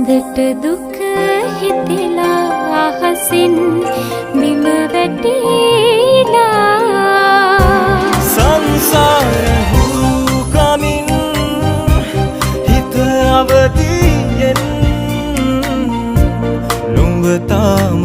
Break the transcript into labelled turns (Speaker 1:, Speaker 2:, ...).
Speaker 1: හොඳට දුක හිතෙලා අහසින් බිම වැටිලා
Speaker 2: සංසාර හුරු කමින් හිත අවදියෙන් නුඹ තාම